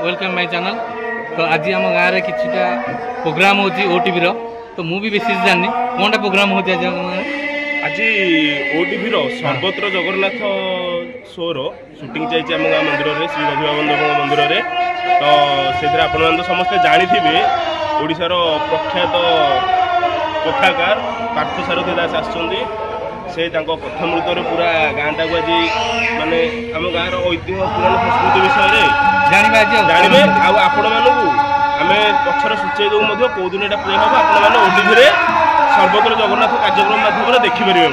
Welcome my channel. तो आज आम गाँव में किछटा प्रोग्राम होची ओटीवी रो, तो मु भी बेसी जाननी कोनटा प्रोग्राम होची आज आज ओटीवी रो सर्वत्र जगन्नाथ शो रो शूटिंग चाहिए आम गाँव मंदिर में श्री रघुबंधु मंदिर में। तो से आपण समस्ते जानी ओडिशार प्रख्यात कथाकार पार्थसारथी दास आसुच्च से कथामृत पूरा गाँव टाक आज माने आम गाँव ऐतिह्य पुराण संस्कृति विषय जानवे आपण मानू आम पक्षर सूचई दूँ कौ दिन यहाँ प्ले हम आपण मैंने ओटीवी सर्वत्र जगन्नाथ कार्यक्रम माध्यम देखिपारे।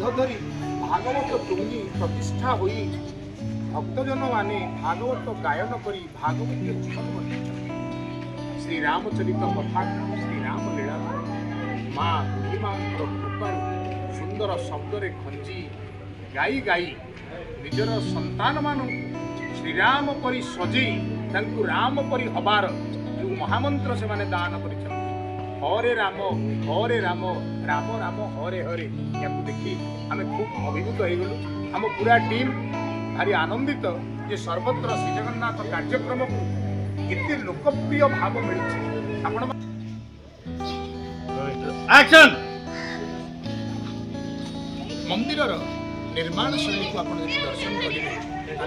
चलते देखिए भागवत टुंगी प्रतिष्ठा हुई भक्तजन माने भागवत गायन करी भागवत जीवन श्री रामचरित कथा श्री राम लीला माँ बुढ़ीमा कृपा सुंदर शब्द खंजी गाई गाई निजर संतान मान श्रीराम परी सजई राम परी हबार जो महामंत्र से माने दान कर हरे राम राम राम हरे हरे या देखी आम खूब अभिभूत हो गलु। आम पूरा टीम भारी आनंदित जे सर्वत्र श्री जगन्नाथ कार्यक्रम को एत लोकप्रिय भाव मिली। एक्शन मंदिर निर्माण शैली को आप दर्शन करेंगे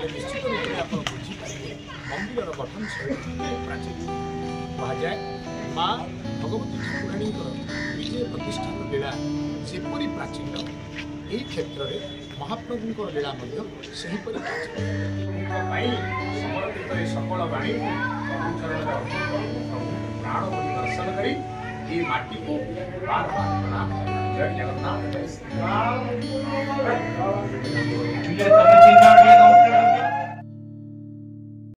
निश्चित रूप से आप बुझीपारे मंदिर गठन शैली प्राचीन कहुए माँ भगवती ठाकुराणी विजय प्रतिष्ठान लीला सेपरी प्राचीन यही क्षेत्र में महाप्रभु लीला सेहीपरि समर्पित सकल बाणी प्राण दर्शन कर माटी को बार बार प्रणाम। जय जगन्नाथ।